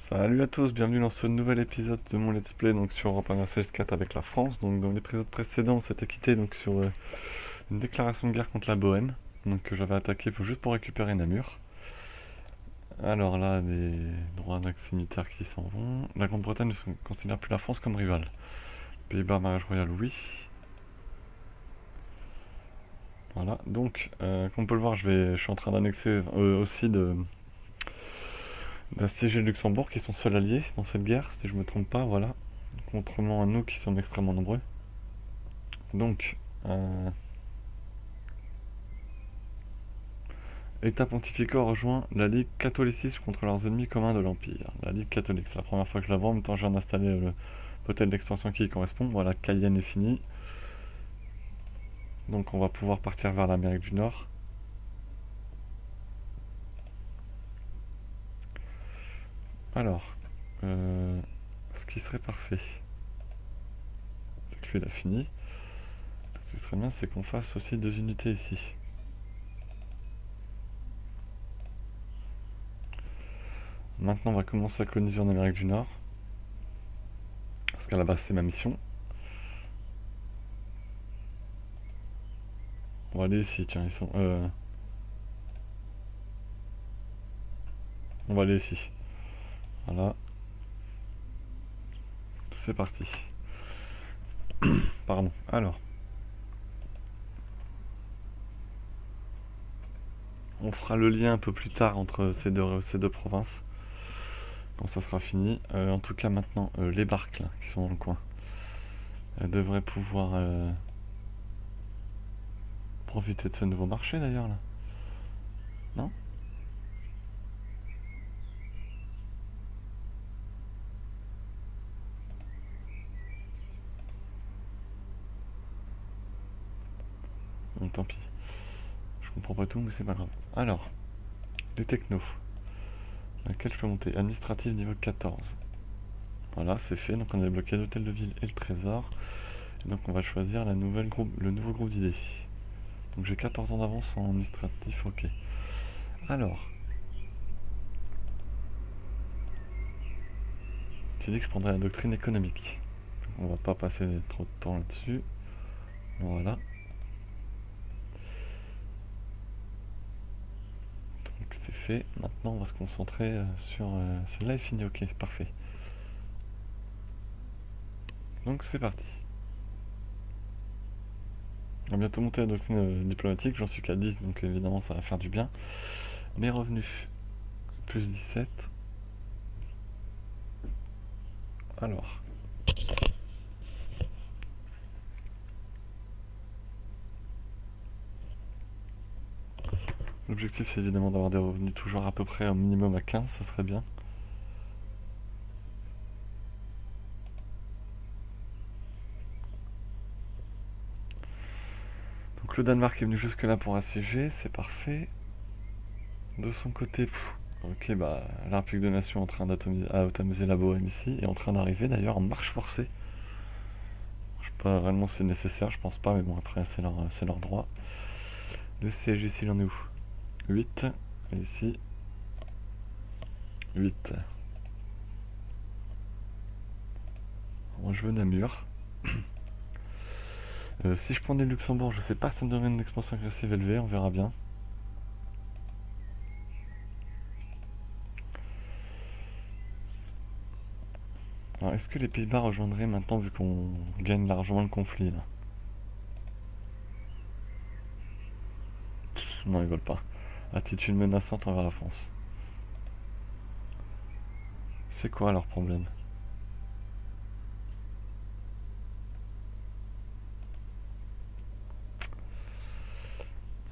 Salut à tous, bienvenue dans ce nouvel épisode de mon let's play donc sur Europe 1 vs 4 avec la France. Donc dans l'épisode précédent, on s'était quitté donc sur une déclaration de guerre contre la Bohème, donc que j'avais attaqué juste pour récupérer Namur. Alors là, les droits d'accès militaire qui s'en vont. La Grande-Bretagne ne considère plus la France comme rivale. Pays-Bas, mariage royal, oui. Voilà, donc comme on peut le voir, je suis en train d'annexer aussi d'assiéger le Luxembourg, qui sont seuls alliés dans cette guerre, si je me trompe pas, voilà. Contrairement à nous qui sommes extrêmement nombreux. Donc, État pontifical rejoint la Ligue catholicisme contre leurs ennemis communs de l'Empire. La Ligue catholique, c'est la première fois que je la vois, en même temps je viens d'installer le peut-être l'extension qui y correspond. Voilà, Cayenne est fini. Donc on va pouvoir partir vers l'Amérique du Nord. Alors, ce qui serait parfait, c'est que lui il a fini. Ce qui serait bien, c'est qu'on fasse aussi deux unités ici. Maintenant, on va commencer à coloniser en Amérique du Nord. Parce qu'à la base, c'est ma mission. On va aller ici, tiens, ils sont... on va aller ici. Voilà. C'est parti. Pardon. Alors. On fera le lien un peu plus tard entre ces deux provinces. Quand ça sera fini. En tout cas, maintenant, les barques là, qui sont dans le coin. Elles devraient pouvoir profiter de ce nouveau marché d'ailleurs là. Non? Bon, tant pis. Je comprends pas tout, mais c'est pas grave. Alors, les technos. Laquelle je peux monter? Administrative niveau 14. Voilà, c'est fait. Donc on a débloqué l'hôtel de ville et le trésor. Et donc on va choisir le nouveau groupe d'idées. Donc j'ai 14 ans d'avance en administratif, ok. Alors, tu dis que je prendrais la doctrine économique. On va pas passer trop de temps là-dessus. Voilà. Donc c'est fait. Maintenant on va se concentrer sur... Celle-là est finie, ok, parfait. Donc c'est parti. On va bientôt monter la doctrine diplomatique, j'en suis qu'à 10, donc évidemment ça va faire du bien. Mes revenus, plus 17. Alors, l'objectif c'est évidemment d'avoir des revenus toujours à peu près au minimum à 15, ça serait bien. Donc le Danemark est venu jusque là pour assiéger, c'est parfait. De son côté, ok, bah la République de Nation est en train d'atomiser la Bohème ici, est en train d'arriver d'ailleurs en marche forcée. Je sais pas réellement si c'est nécessaire, je pense pas, mais bon après c'est leur droit. Le siège ici il en est où? 8, et ici 8. Moi je veux Namur. Si je prenais le Luxembourg, je sais pas, ça me donnerait une expansion agressive élevée, on verra bien. Alors est-ce que les Pays-Bas rejoindraient maintenant vu qu'on gagne largement le conflit là? Non, ils veulent pas. Attitude menaçante envers la France. C'est quoi leur problème?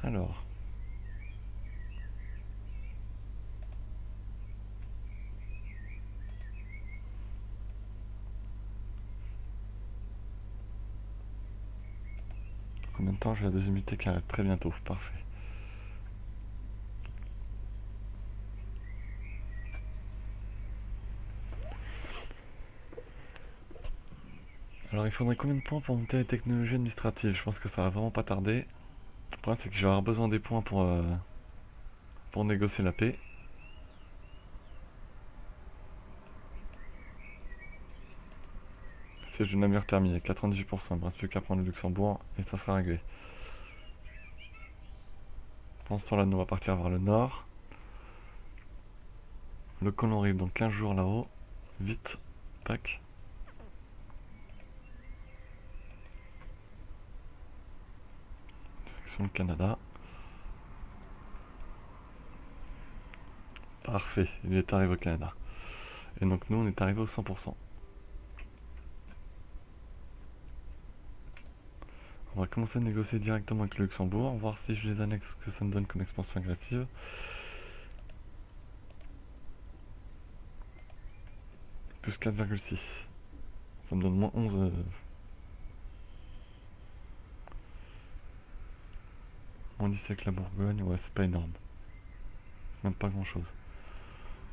Alors, combien de temps j'ai la deuxième unité qui arrive? Très bientôt, parfait. Alors il faudrait combien de points pour monter les technologies administratives? Je pense que ça va vraiment pas tarder. Le problème c'est que je vais avoir besoin des points pour négocier la paix. Siège de Namur terminé, 98%. Il ne reste plus qu'à prendre le Luxembourg et ça sera réglé. Pendant ce temps-là, nous on va partir vers le nord. Le colon arrive dans 15 jours là-haut. Vite. Tac. Direction le Canada. Parfait, il est arrivé au Canada. Et donc nous on est arrivé au 100%. On va commencer à négocier directement avec le Luxembourg, voir si je les annexe, ce que ça me donne comme expansion agressive. Plus 4,6. Ça me donne moins 11. Moins 10 avec la Bourgogne, ouais c'est pas énorme. Même pas grand chose.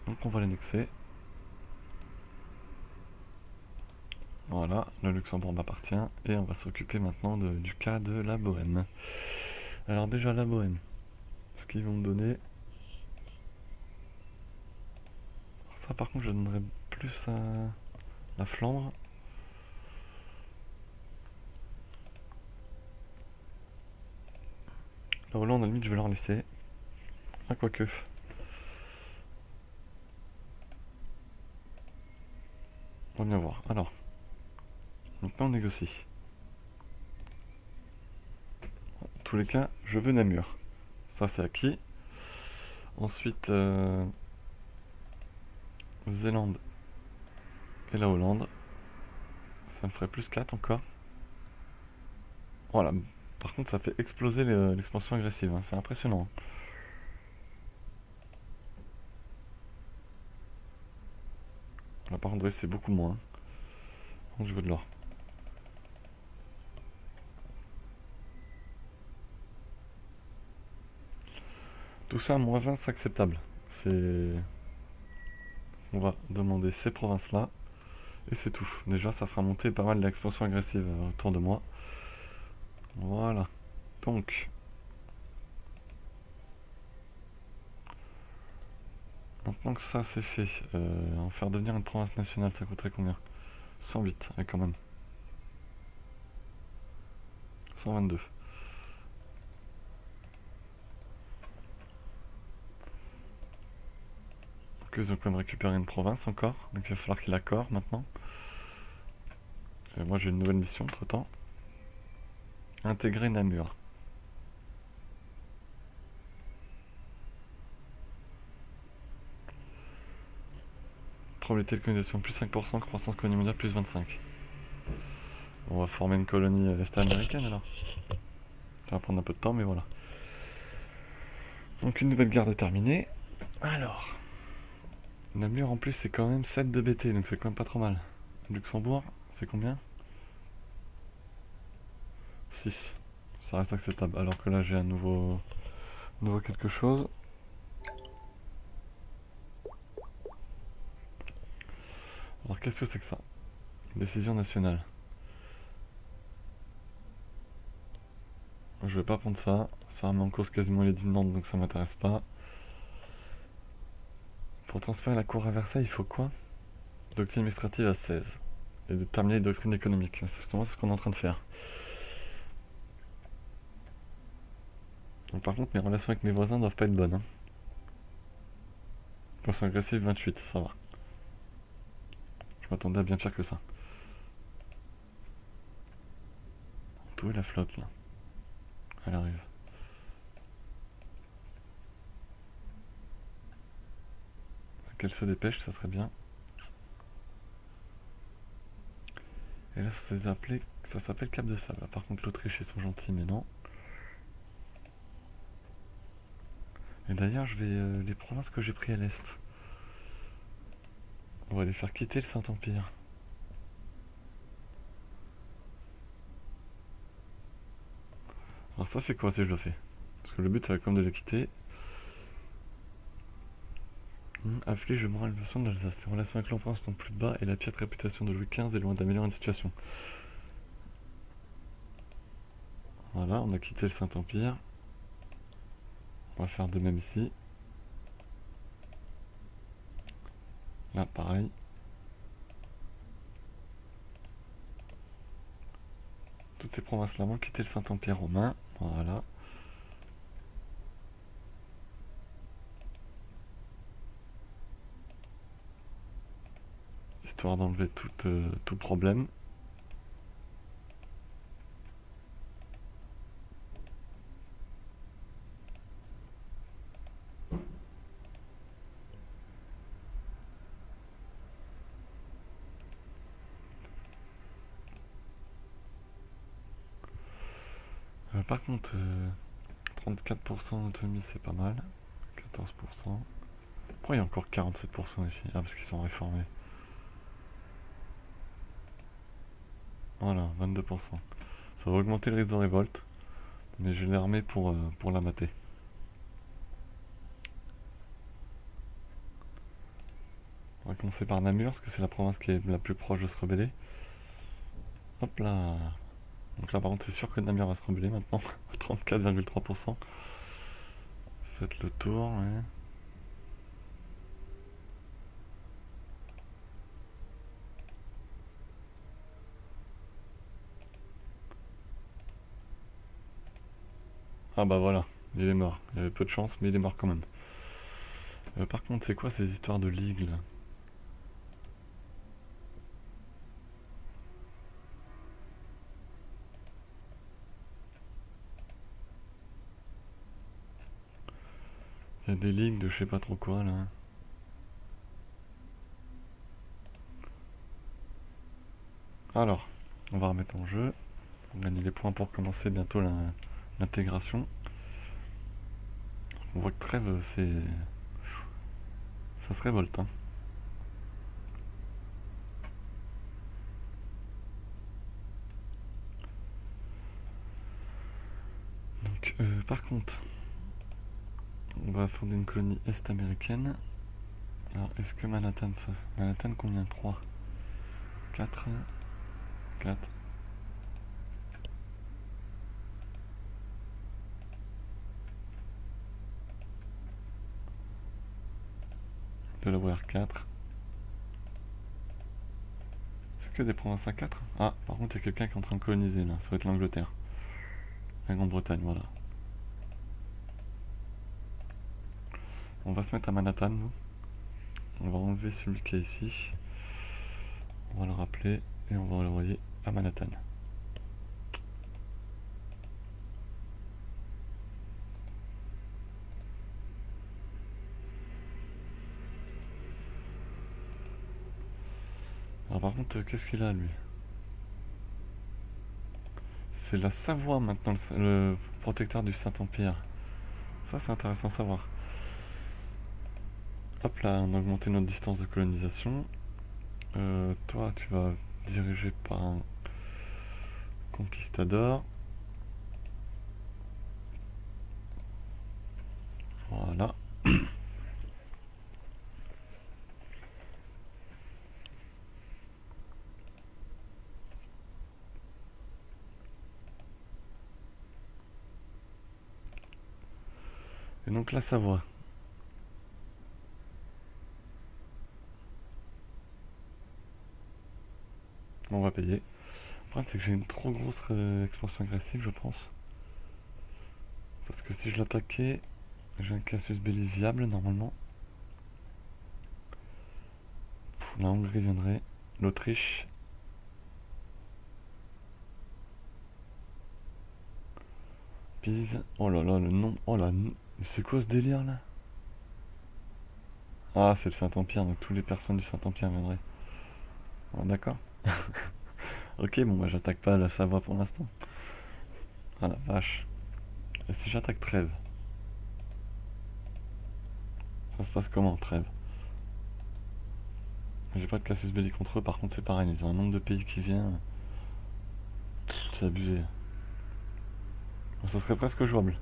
Donc on va l'annexer. Voilà, le Luxembourg m'appartient et on va s'occuper maintenant du cas de la Bohême. Alors déjà la Bohême, ce qu'ils vont me donner... Alors ça par contre je donnerais plus à la Flandre. La Hollande à la limite je vais leur laisser. Ah quoique. On va bien voir. Alors, maintenant on négocie. En tous les cas, je veux Namur. Ça c'est acquis. Ensuite, Zélande et la Hollande. Ça me ferait plus 4 encore. Voilà. Par contre, ça fait exploser l'expansion agressive. Hein. C'est impressionnant. Là, par contre, c'est beaucoup moins. Donc, je veux de l'or. Tout ça à moins 20, c'est acceptable. C'est... On va demander ces provinces-là. Et c'est tout. Déjà, ça fera monter pas mal l'expansion agressive autour de moi. Voilà. Donc... Maintenant que ça c'est fait, en faire devenir une province nationale, ça coûterait combien? 108, ouais, quand même. 122. Donc ils ont quand même récupéré une province encore, donc il va falloir qu'il accorde maintenant. Et moi j'ai une nouvelle mission entre temps. Intégrer Namur. Probabilité de colonisation plus 5%, croissance colonie mondiale plus 25. On va former une colonie à l'est américaine alors. Ça va prendre un peu de temps, mais voilà. Donc une nouvelle garde terminée. Alors, Namur en plus c'est quand même 7 de BT, donc c'est quand même pas trop mal. Luxembourg, c'est combien? 6. Ça reste acceptable. Alors que là j'ai un nouveau quelque chose. Alors qu'est-ce que c'est que ça? Décision nationale. Je vais pas prendre ça. Ça remet en cause quasiment les 10 Nantes, donc ça m'intéresse pas. Pour transférer la cour à Versailles, il faut quoi? Doctrine administrative à 16. Et de terminer les doctrines économiques. C'est justement ce qu'on est en train de faire. Donc, par contre, mes relations avec mes voisins doivent pas être bonnes. Hein. Poisson agressif 28, ça va. Je m'attendais à bien pire que ça. Où est la flotte là? Elle arrive. Qu'elle se dépêche, ça serait bien. Et là, ça s'appelle Cap de Sable. Par contre, l'Autriche, ils sont gentils, mais non. Et d'ailleurs, je vais les provinces que j'ai pris à l'est. On va les faire quitter le Saint-Empire. Alors ça fait quoi si je le fais? Parce que le but, ça va quand même de les quitter. Afflige le moral de son d'Alsace. Les relations avec l'empereur sont plus bas et la piètre réputation de Louis XV est loin d'améliorer une situation. Voilà, on a quitté le Saint-Empire. On va faire de même ici. Là, pareil. toutes ces provinces-là vont quitter le Saint-Empire romain. Voilà. Histoire d'enlever tout problème. Par contre, 34% d'autonomie, c'est pas mal. 14%. Pourquoi il y a encore 47% ici? Ah, parce qu'ils sont réformés. Voilà, 22%. Ça va augmenter le risque de révolte. Mais j'ai l'armée pour la mater. On va commencer par Namur, parce que c'est la province qui est la plus proche de se rebeller. Hop là. Donc là, par contre, c'est sûr que Namur va se rebeller maintenant. 34,3%. Faites le tour, ouais. Ah bah voilà, il est mort. Il y avait peu de chance, mais il est mort quand même. Par contre, c'est quoi ces histoires de ligue là? Il y a des ligues de je sais pas trop quoi là. Alors, on va remettre en jeu. On gagne les points pour commencer bientôt l'intégration. On voit que Trèves, c'est... ça se révolte, hein. Donc, par contre, on va fonder une colonie est-américaine. Alors, est-ce que Manhattan, ça... Manhattan, combien? 3, 4, 4. Delaware 4. C'est que des provinces à 4. Ah, par contre, il y a quelqu'un qui est en train de coloniser là. Ça va être l'Angleterre. La Grande-Bretagne, voilà. On va se mettre à Manhattan, nous. On va enlever celui qui est ici. On va le rappeler et on va l'envoyer à Manhattan. Alors par contre, qu'est-ce qu'il a lui? C'est la Savoie maintenant, le protecteur du Saint-Empire. Ça c'est intéressant à savoir. Hop là, on a augmenté notre distance de colonisation. Toi, tu vas diriger par un conquistador. Voilà. Et donc la Savoie. On va payer. Le problème c'est que j'ai une trop grosse expansion agressive, je pense. Parce que si je l'attaquais, j'ai un casus belli viable normalement. La Hongrie viendrait. L'Autriche. Pise. Oh là là, le nom. Oh là. C'est quoi ce délire là? Ah, c'est le Saint-Empire, donc toutes les personnes du Saint-Empire viendraient. Ah, d'accord. Ok, bon, bah j'attaque pas la Savoie pour l'instant. Ah la vache. Et si j'attaque Trèves? Ça se passe comment, Trèves? J'ai pas de casus belli contre eux, par contre c'est pareil, ils ont un nombre de pays qui vient. C'est abusé. Ça serait presque jouable.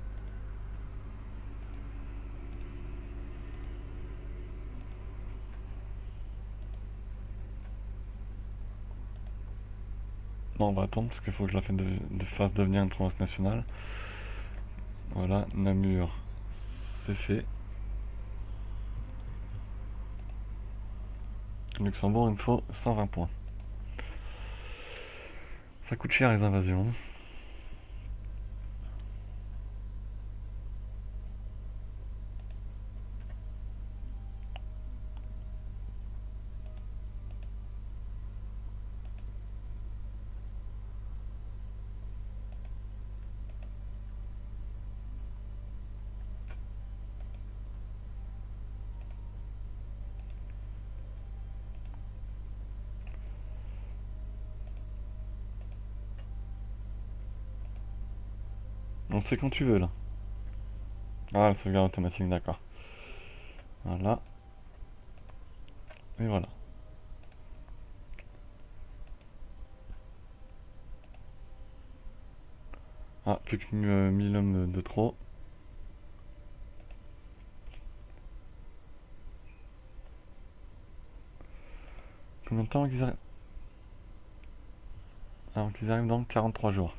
Non, on va attendre parce qu'il faut que je la fasse devenir une province nationale. Voilà, Namur, c'est fait. Luxembourg, il me faut 120 points. Ça coûte cher les invasions. On sait quand tu veux là. Ah, la sauvegarde automatique, d'accord. Voilà. Et voilà. Ah, plus que 1000 hommes de trop. Combien de temps qu'ils arrivent? Alors qu'ils arrivent dans 43 jours.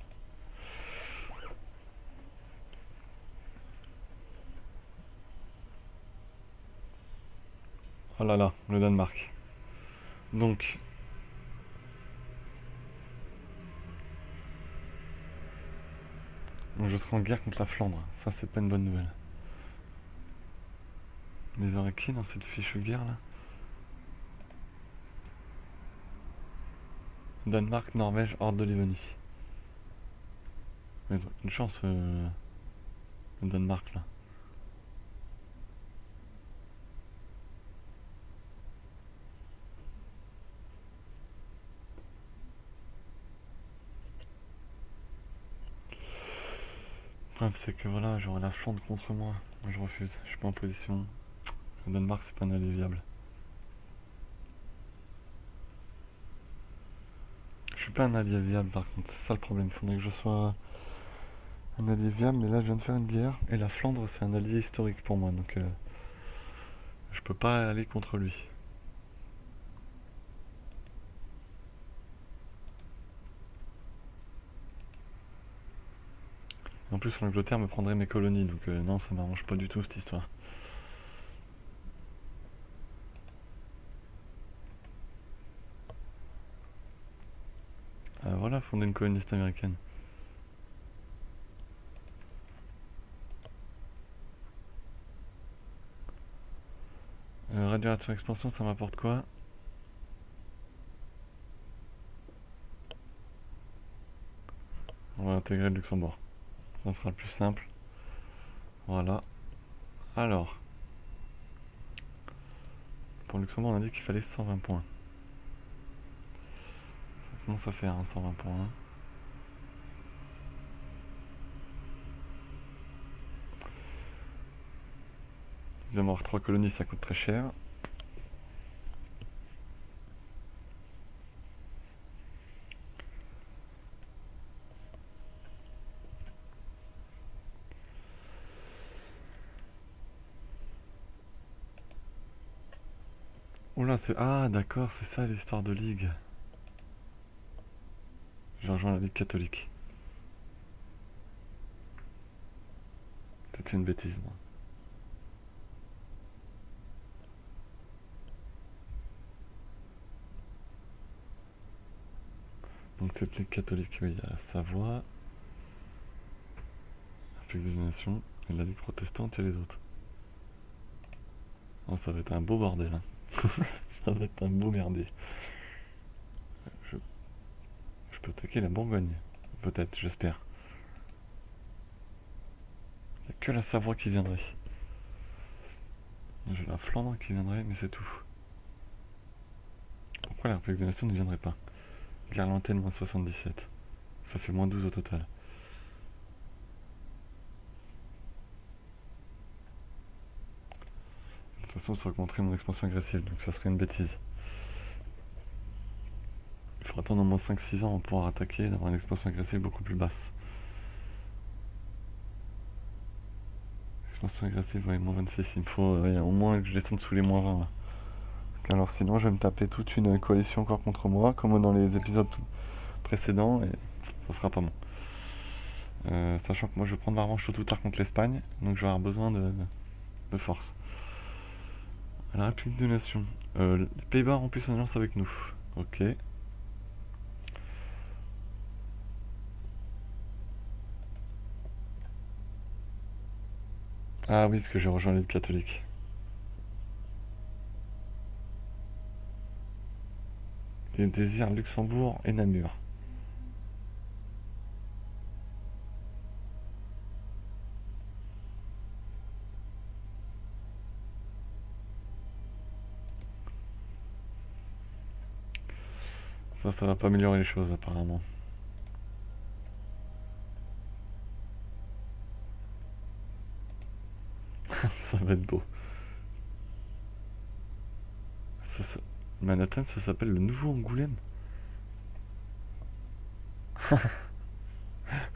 Oh là là, le Danemark. Donc, je serai en guerre contre la Flandre. Ça, c'est pas une bonne nouvelle. Mais ils auraient qui dans cette fiche guerre là? Danemark, Norvège, hors de Livonie. Mais une chance, le Danemark là. Le problème, c'est que voilà, j'aurai la Flandre contre moi. Moi, je refuse. Je suis pas en position. Le Danemark, c'est pas un allié viable. Je suis pas un allié viable par contre, c'est ça le problème. Il faudrait que je sois un allié viable, mais là je viens de faire une guerre. Et la Flandre, c'est un allié historique pour moi, donc je peux pas aller contre lui. En plus, l'Angleterre me prendrait mes colonies, donc non, ça m'arrange pas du tout cette histoire. Voilà, fonder une coloniste américaine. Radiation expansion, ça m'apporte quoi? On va intégrer le Luxembourg. Ça sera le plus simple. Voilà. Alors, pour le Luxembourg, on a dit qu'il fallait 120 points. Ça commence à faire 120 points. Évidemment, avoir 3 colonies, ça coûte très cher. Oula, c'est... Ah, d'accord, c'est ça l'histoire de ligue. J'ai rejoint la ligue catholique. C'était une bêtise, moi. Donc cette ligue catholique, oui, il y a la Savoie, la République des Nations, et la ligue protestante et les autres. Oh, ça va être un beau bordel, hein. Ça va être un beau merdier. Je, je peux attaquer la Bourgogne. Peut-être, j'espère. Il n'y a que la Savoie qui viendrait. J'ai la Flandre qui viendrait, mais c'est tout. Pourquoi la République des Nations ne viendrait pas? Guerre lointaine, moins 77. Ça fait moins 12 au total. De toute façon, ça augmenterait mon expansion agressive, donc ça serait une bêtise. Il faudra attendre au moins 5-6 ans pour pouvoir attaquer et d'avoir une expansion agressive beaucoup plus basse. Expansion agressive, ouais, moins 26. Il me faut au moins que je descende sous les moins 20 là. Alors sinon, je vais me taper toute une coalition encore contre moi, comme dans les épisodes précédents, et ça sera pas bon. Sachant que moi, je vais prendre ma revanche tôt ou tard contre l'Espagne, donc je vais avoir besoin de force. La République des Nations. Les Pays-Bas ont plus en alliance avec nous. Ok. Ah oui, parce que j'ai rejoint l'île catholique. Les désirs Luxembourg et Namur. Ça va pas améliorer les choses apparemment. va être beau. Manhattan, ça s'appelle le nouveau Angoulême.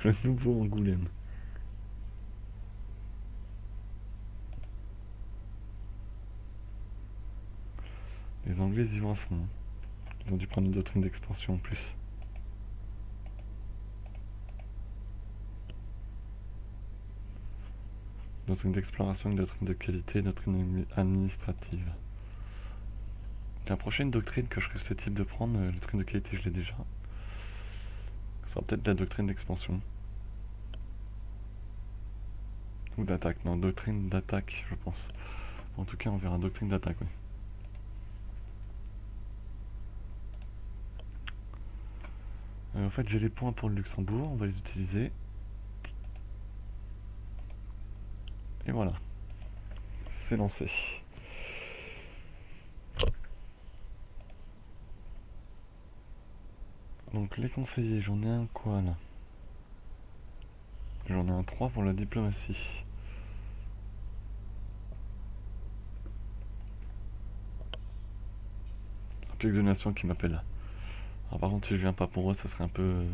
Le nouveau Angoulême. Les Anglais y vont à fond. Ils ont dû prendre une doctrine d'expansion en plus. Doctrine d'exploration, une doctrine de qualité, doctrine administrative. La prochaine doctrine que je serais susceptible de prendre, la doctrine de qualité, je l'ai déjà. Ça sera peut-être la doctrine d'expansion. Ou d'attaque, non, doctrine d'attaque, je pense. En tout cas, on verra doctrine d'attaque, oui. En fait, j'ai les points pour le Luxembourg, on va les utiliser. Et voilà. C'est lancé. Donc les conseillers, j'en ai un quoi là? J'en ai un 3 pour la diplomatie. République de Nation qui m'appelle là. Alors par contre si je viens pas pour eux ça serait un peu...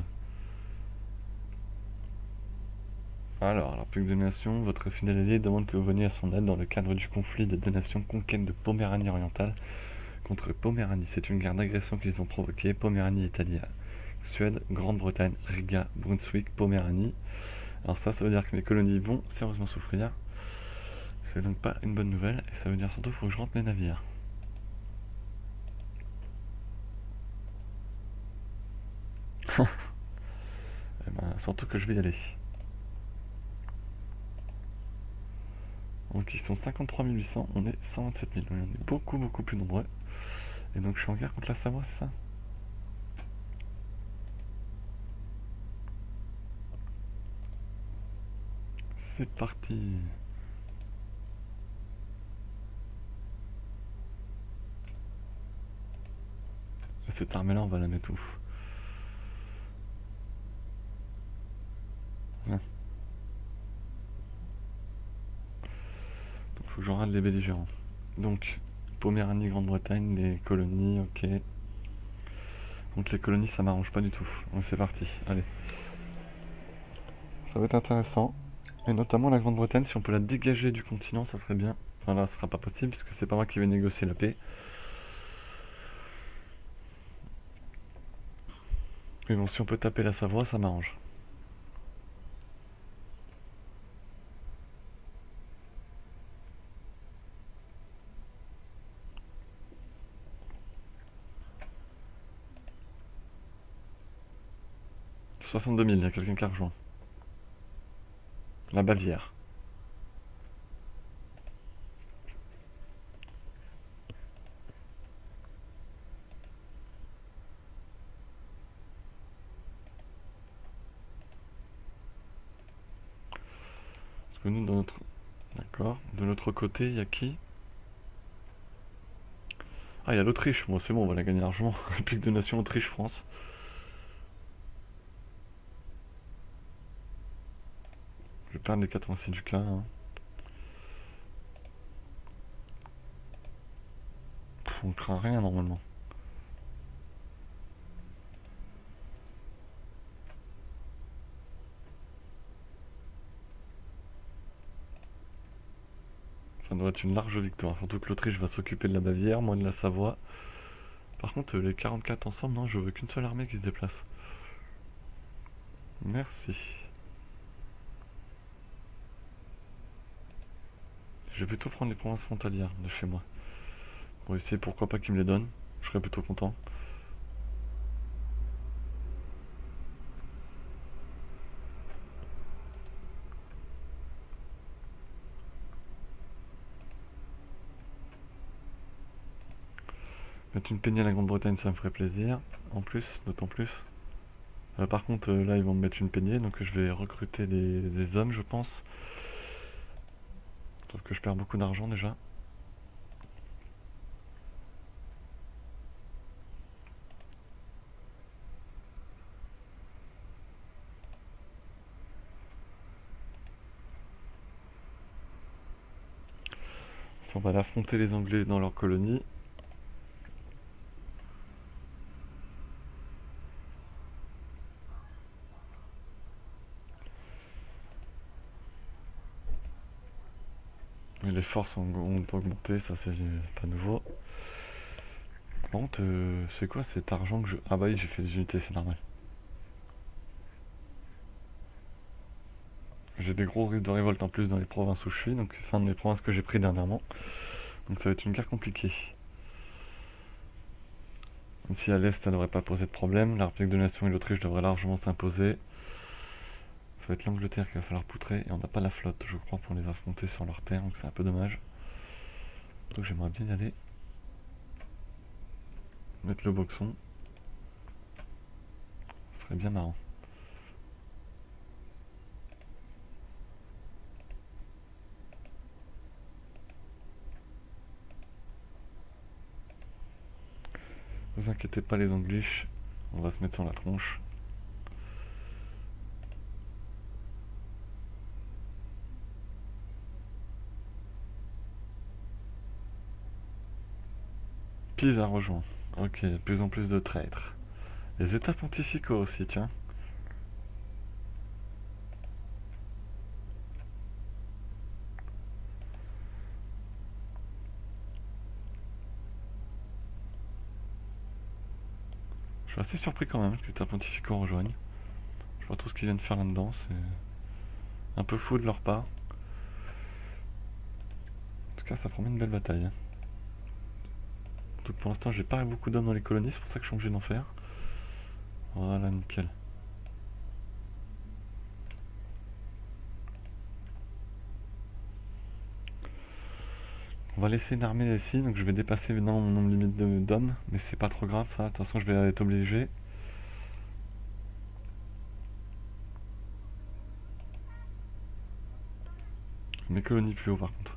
Alors, la République de Nation, votre fidèle allié demande que vous veniez à son aide dans le cadre du conflit des deux nations conquêtes de Poméranie orientale contre Poméranie. C'est une guerre d'agression qu'ils ont provoquée. Poméranie Italie, Suède, Grande-Bretagne, Riga, Brunswick, Poméranie. Alors ça veut dire que mes colonies vont sérieusement souffrir. C'est donc pas une bonne nouvelle. Et ça veut dire surtout qu'il faut que je rentre mes navires. Et ben, surtout que je vais y aller. Donc ils sont 53 800, on est 127 000. On est beaucoup plus nombreux. Et donc je suis en guerre contre la Savoie, c'est ça? C'est parti. Et cette armée là on va la mettre où? Donc faut que j'en rade les belligérants. Donc Poméranie, Grande-Bretagne, les colonies, ok. Donc les colonies ça m'arrange pas du tout. Donc c'est parti, allez. Ça va être intéressant. Et notamment la Grande-Bretagne, si on peut la dégager du continent, ça serait bien. Enfin là, ce sera pas possible puisque c'est pas moi qui vais négocier la paix. Mais bon, si on peut taper la Savoie, ça m'arrange. « 62 000, il y a quelqu'un qui a rejoint. La Bavière. Parce que nous, dans notre... D'accord. De l'autre côté, il y a qui? Ah, il y a l'Autriche. Bon, c'est bon, on va la gagner largement. République de Nation, Autriche, France. Je vais perdre les 86 du cas. Hein. On craint rien normalement. Ça doit être une large victoire. Surtout que l'Autriche va s'occuper de la Bavière, moi de la Savoie. Par contre, les 44 ensemble, non, je veux qu'une seule armée qui se déplace. Merci. Je vais plutôt prendre les provinces frontalières de chez moi. Pour essayer, pourquoi pas qu'ils me les donnent. Je serais plutôt content. Mettre une peignée à la Grande-Bretagne, ça me ferait plaisir. En plus, d'autant plus. Par contre, là, ils vont me mettre une peignée, donc je vais recruter des hommes, je pense. Sauf que je perds beaucoup d'argent déjà. On va aller affronter les Anglais dans leur colonie. Et les forces ont augmenté, ça c'est pas nouveau. Par contre, c'est quoi cet argent que je... Ah bah oui, j'ai fait des unités, c'est normal. J'ai des gros risques de révolte en plus dans les provinces où je suis, donc enfin dans les provinces que j'ai pris dernièrement. Donc ça va être une guerre compliquée. Même si à l'est ça devrait pas poser de problème, la République de Nation et l'Autriche devraient largement s'imposer. Ça va être l'Angleterre qu'il va falloir poutrer, et on n'a pas la flotte, je crois, pour les affronter sur leur terre, donc c'est un peu dommage. Donc j'aimerais bien y aller. Mettre le boxon. Ce serait bien marrant. Ne vous inquiétez pas les Anglish, on va se mettre sur la tronche. Pise a rejoint. Ok, de plus en plus de traîtres. Les états pontificaux aussi, tiens. Je suis assez surpris quand même que les états pontificaux rejoignent. Je vois pas trop ce qu'ils viennent faire là-dedans, c'est un peu fou de leur part. En tout cas, ça promet une belle bataille. Donc pour l'instant, j'ai pas beaucoup d'hommes dans les colonies, c'est pour ça que je suis obligé d'en faire. Voilà, nickel. On va laisser une armée ici, donc je vais dépasser maintenant mon nombre limite d'hommes, mais c'est pas trop grave ça, de toute façon je vais être obligé. Mes colonies plus haut par contre.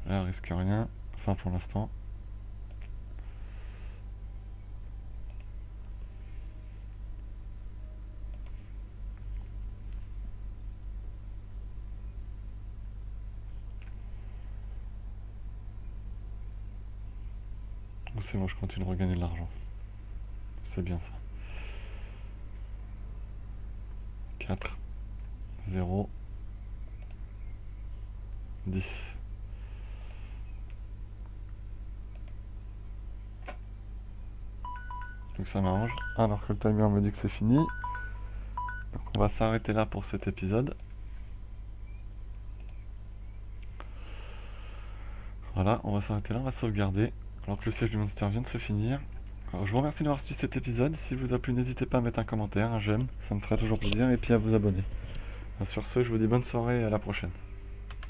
Là, risque rien, enfin pour l'instant. C'est bon, je continue de regagner de l'argent. C'est bien ça. 4, 0, 10. Donc ça m'arrange. Alors que le timer me dit que c'est fini. Donc on va s'arrêter là pour cet épisode. Voilà, on va s'arrêter là, on va sauvegarder. Alors que le siège du Munster vient de se finir. Alors, je vous remercie d'avoir suivi cet épisode. Si vous a plu, n'hésitez pas à mettre un commentaire, un j'aime, ça me ferait toujours plaisir, et puis à vous abonner. Sur ce, je vous dis bonne soirée et à la prochaine.